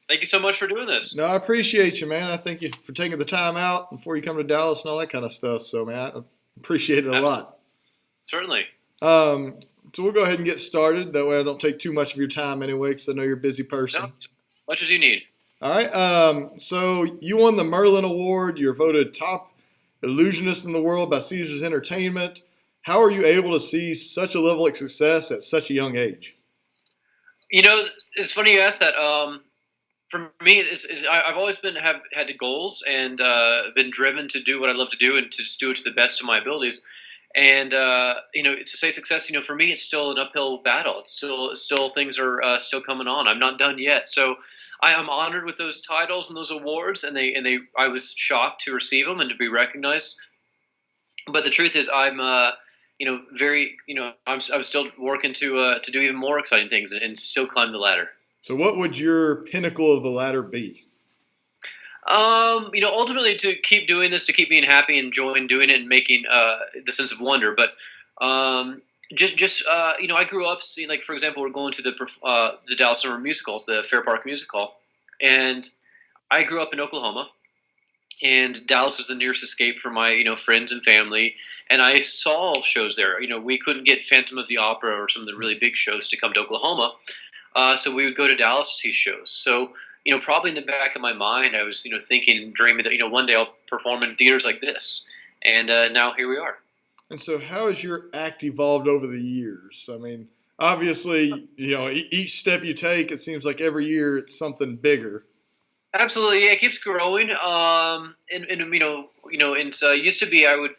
Thank you so much for doing this. No, I appreciate you, man. I thank you for taking the time out before you come to Dallas and all that kind of stuff. So, man, I appreciate it a Absolutely. lot. Certainly. Um, so we'll go ahead and get started. That way, I don't take too much of your time anyway, because I know you're a busy No, person. as much as you need. All right. So you won the Merlin Award. You're voted top illusionist in the world by Caesars Entertainment. How are you able to see such a level of success at such a young age? You know, it's funny you asked that. For me, I've always been have had goals and been driven to do what I love to do and to just do it to the best of my abilities. And to say success, for me, it's still an uphill battle. It's still things are still coming on. I'm not done yet. So I am honored with those titles and those awards, and they I was shocked to receive them and to be recognized. But the truth is, very, I'm still working to do even more exciting things and still climb the ladder. So, what would your pinnacle of the ladder be? Ultimately to keep doing this, to keep being happy, enjoying doing it, and making the sense of wonder. But I grew up seeing, like, for example, we're going to the Dallas Summer Musicals, the Fair Park Music Hall, and I grew up in Oklahoma, and Dallas was the nearest escape for my friends and family, and I saw shows there. We couldn't get Phantom of the Opera or some of the really big shows to come to Oklahoma, so we would go to Dallas to see shows. So, probably in the back of my mind, I was, thinking and dreaming that, one day I'll perform in theaters like this. And now here we are. And so, how has your act evolved over the years? I mean, obviously, each step you take, it seems like every year it's something bigger. Absolutely, yeah, it keeps growing. And and used to be I would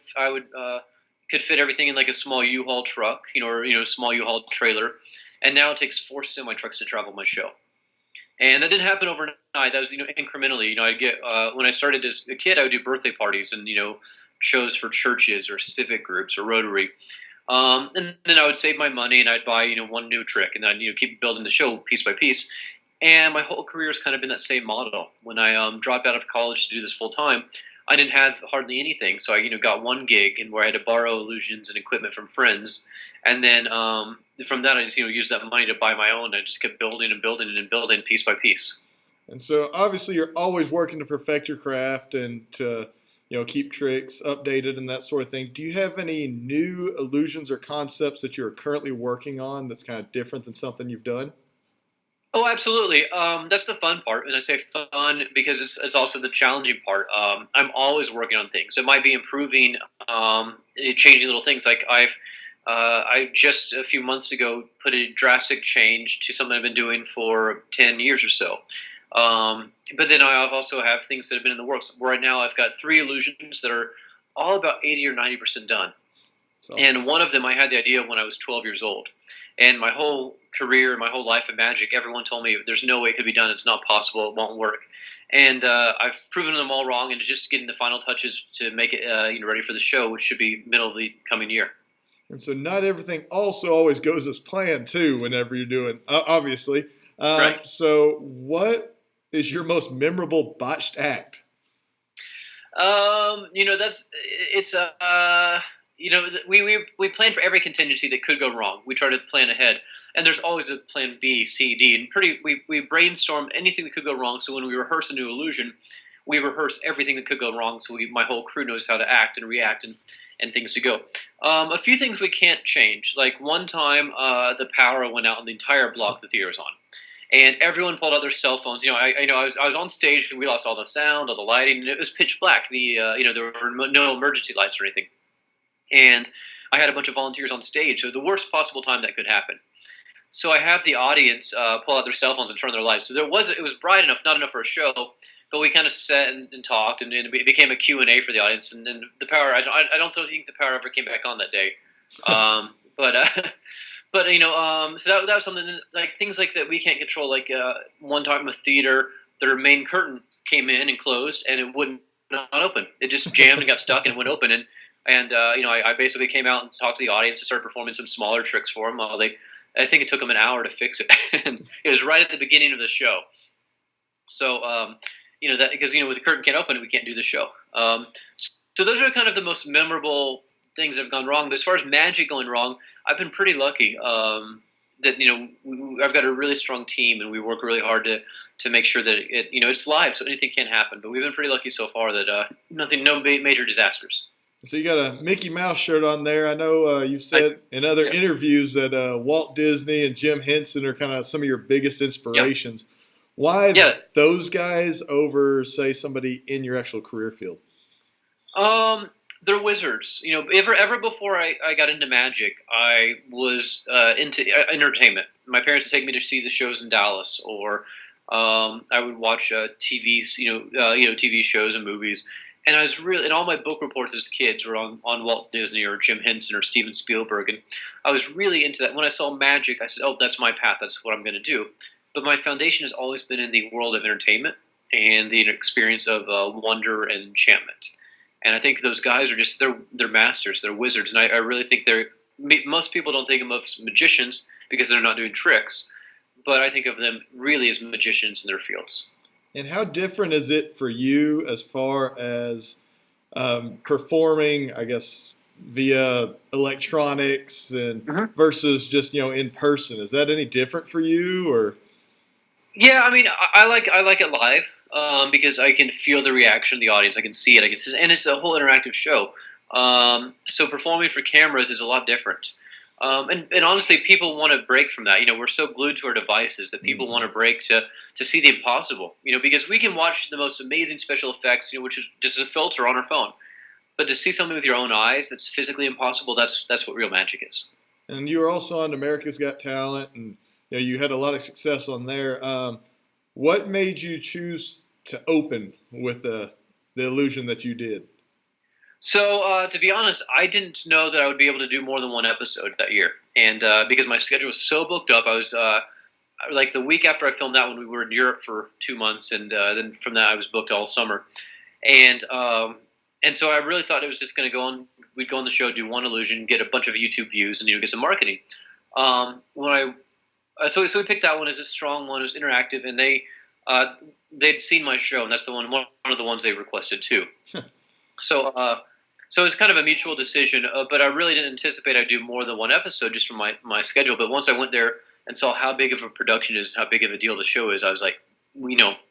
could fit everything in like a small U-Haul truck, or small U-Haul trailer, and now it takes 4 semi trucks to travel my show. And that didn't happen overnight. That was, incrementally. I'd get when I started as a kid, I would do birthday parties and shows for churches or civic groups or Rotary. And then I would save my money and I'd buy one new trick, and then keep building the show piece by piece. And my whole career has kind of been that same model. When I dropped out of college to do this full time, I didn't have hardly anything, so I got one gig and where I had to borrow illusions and equipment from friends, and then from that I just used that money to buy my own. I just kept building and building and building piece by piece. And so, obviously, you're always working to perfect your craft and to, keep tricks updated and that sort of thing. Do you have any new illusions or concepts that you're currently working on that's kind of different than something you've done? Oh, absolutely. That's the fun part, and I say fun because it's also the challenging part. I'm always working on things. It might be improving, changing little things. Like I just a few months ago put a drastic change to something I've been doing for 10 years or so. But then I've also have things that have been in the works. Right now, I've got 3 illusions that are all about 80 or 90% done. So, And one of them I had the idea of when I was 12 years old. And my whole career, my whole life in magic, everyone told me there's no way it could be done. It's not possible. It won't work. And I've proven them all wrong, and just getting the final touches to make it ready for the show, which should be middle of the coming year. and so, not everything also always goes as planned, too, whenever you're doing, obviously. Right. So, what is your most memorable botched act? That's it's we plan for every contingency that could go wrong. We try to plan ahead, and there's always a plan B, C, D, and we brainstorm anything that could go wrong. So when we rehearse a new illusion, we rehearse everything that could go wrong. So my whole crew knows how to act and react and things to go. A few things we can't change. Like one time, the power went out on the entire block the theater was on, and everyone pulled out their cell phones. I was on stage and we lost all the sound, all the lighting, and it was pitch black. There were no emergency lights or anything, and I had a bunch of volunteers on stage. So the worst possible time that could happen. So I have the audience pull out their cell phones and turn their lights. So it was bright enough, not enough for a show, but we kind of sat and talked, and it became a Q&A for the audience. And then the power, I don't think the power ever came back on that day. But but so that was something like things like that we can't control. Like one time a theater, their main curtain came in and closed, and it wouldn't not open. It just jammed and got stuck and went open. I basically came out and talked to the audience and started performing some smaller tricks for them. I think it took them an hour to fix it, and it was right at the beginning of the show. So that because with the curtain can't open, we can't do the show. So those are kind of the most memorable things that have gone wrong. But as far as magic going wrong, I've been pretty lucky. that I've got a really strong team, and we work really hard to make sure that it's live, so anything can happen. But we've been pretty lucky so far that no major disasters. So you got a Mickey Mouse shirt on there. I know you've said in other Yeah. interviews that Walt Disney and Jim Henson are kind of some of your biggest inspirations. Yeah. Why Yeah. those guys over, say, somebody in your actual career field? They're wizards. Ever before I got into magic, I was into entertainment. My parents would take me to see the shows in Dallas, or I would watch TV shows and movies. And I was really, and all my book reports as kids were on Walt Disney or Jim Henson or Steven Spielberg, and I was really into that. When I saw magic, I said, "Oh, that's my path. That's what I'm going to do." But my foundation has always been in the world of entertainment and the experience of wonder and enchantment. And I think those guys are just they're masters, they're wizards, and I really think most people don't think of them as magicians because they're not doing tricks, but I think of them really as magicians in their fields. And how different is it for you as far as performing, I guess, via electronics and versus just in person? Is that any different for you, or? Yeah, I mean, I like it live because I can feel the reaction of the audience. I can see it. And it's a whole interactive show. So performing for cameras is a lot different. And honestly, people want to break from that. We're so glued to our devices that people want to break to see the impossible. Because we can watch the most amazing special effects, which is just a filter on our phone. But to see something with your own eyes that's physically impossible, that's what real magic is. And you were also on America's Got Talent, and you had a lot of success on there. What made you choose to open with the illusion that you did? So, to be honest, I didn't know that I would be able to do more than one episode that year. And because my schedule was so booked up, I was like the week after I filmed that one, we were in Europe for 2 months. And then from that, I was booked all summer. And so I really thought it was just going to go on. We'd go on the show, do one illusion, get a bunch of YouTube views, and get some marketing. So we picked that one as a strong one. It was interactive, and they'd seen my show, and that's one of the ones they requested too. So it was kind of a mutual decision, but I really didn't anticipate I'd do more than one episode just from my schedule. But once I went there and saw how big of a production is, how big of a deal the show is, I was like,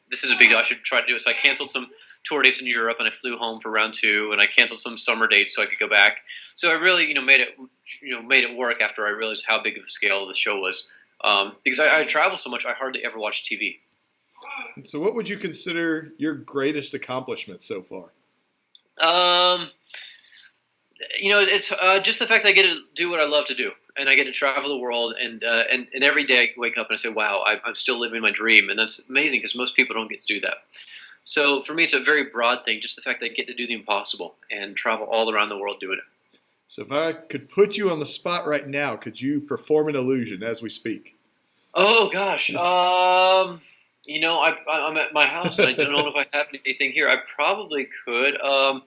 this is a big deal. I should try to do it. So I canceled some tour dates in Europe, and I flew home for round 2, and I canceled some summer dates so I could go back. So I really, made it work after I realized how big of a scale the show was. Because I travel so much, I hardly ever watch TV. So what would you consider your greatest accomplishment so far? It's just the fact that I get to do what I love to do, and I get to travel the world, and every day I wake up and I say, wow, I'm still living my dream, and that's amazing because most people don't get to do that. So for me, it's a very broad thing, just the fact that I get to do the impossible and travel all around the world doing it. So if I could put you on the spot right now, could you perform an illusion as we speak? Oh, gosh. I'm at my house, and I don't know if I have anything here. I probably could. Let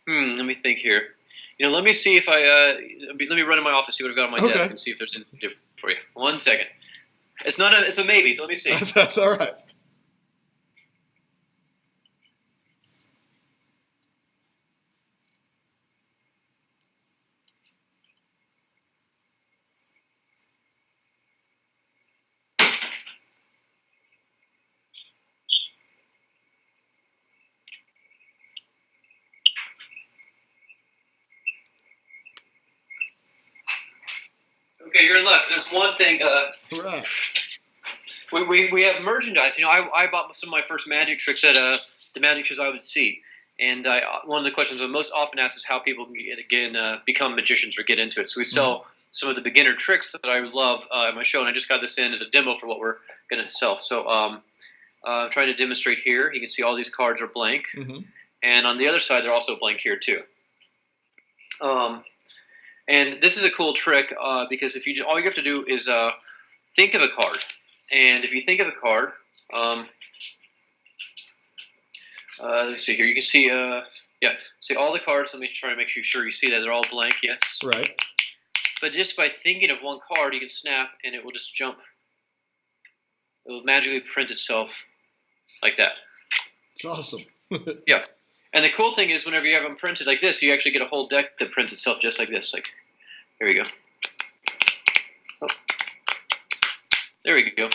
me think here. Let me see if let me run in my office, see what I've got on my desk, and see if there's anything different for you. 1 second. It's a maybe, so let me see. That's all right. Okay, you're in luck. There's one thing. Right. We have merchandise. I bought some of my first magic tricks at the magic shows I would see. And one of the questions I'm most often asked is how people can become magicians or get into it. So we sell some of the beginner tricks that I love at my show, and I just got this in as a demo for what we're going to sell. So I'm trying to demonstrate here. You can see all these cards are blank. Mm-hmm. And on the other side, they're also blank here too. And this is a cool trick because all you have to do is think of a card. And if you think of a card, let's see here. You can see, see all the cards. Let me try to make sure you see that they're all blank. Yes. Right. But just by thinking of one card, you can snap, and it will just jump. It will magically print itself like that. It's awesome. Yeah. And the cool thing is, whenever you have them printed like this, you actually get a whole deck that prints itself just like this. Like, here we go. Oh. There we go.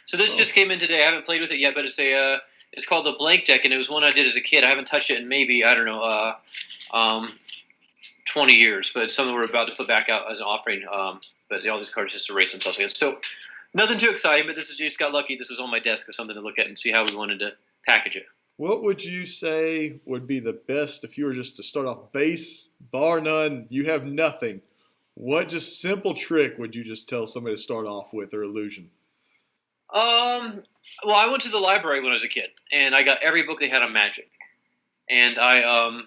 So this So just came in today. I haven't played with it yet, but it's called the Blank Deck, and it was one I did as a kid. I haven't touched it in maybe, I don't know, um, 20 years, but it's something we're about to put back out as an offering. But all these cards just erase themselves again. So nothing too exciting, but this is just got lucky. This was on my desk as something to look at and see how we wanted to package it. what would you say would be the best if you were just to start off base, bar none, you have nothing? What just simple trick would you just tell somebody to start off with or illusion? Um, well, I went to the library when I was a kid, and I got every book they had on magic. And I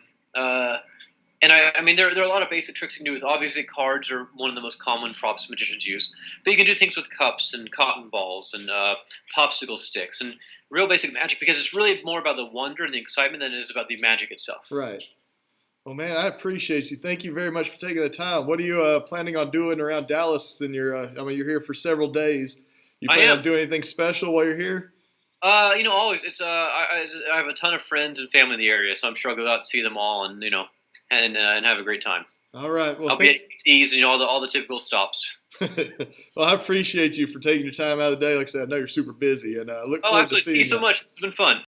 mean, there are a lot of basic tricks you can do with. Obviously, cards are one of the most common props magicians use, but you can do things with cups and cotton balls and popsicle sticks and real basic magic because it's really more about the wonder and the excitement than it is about the magic itself. Right. Well, man, I appreciate you. Thank you very much for taking the time. What are you planning on doing around Dallas? And I mean, you're here for several days. You I plan on am. doing anything special while you're here? Always. I have a ton of friends and family in the area, so I'm sure I'll go out and see them all, and and have a great time. All right. Well, I'll be at AT's and all the typical stops. well, I appreciate you for taking your time out of the day. Like I said, I know you're super busy, and I look Oh, forward to absolutely. Thank seeing you so you. much. It's been fun.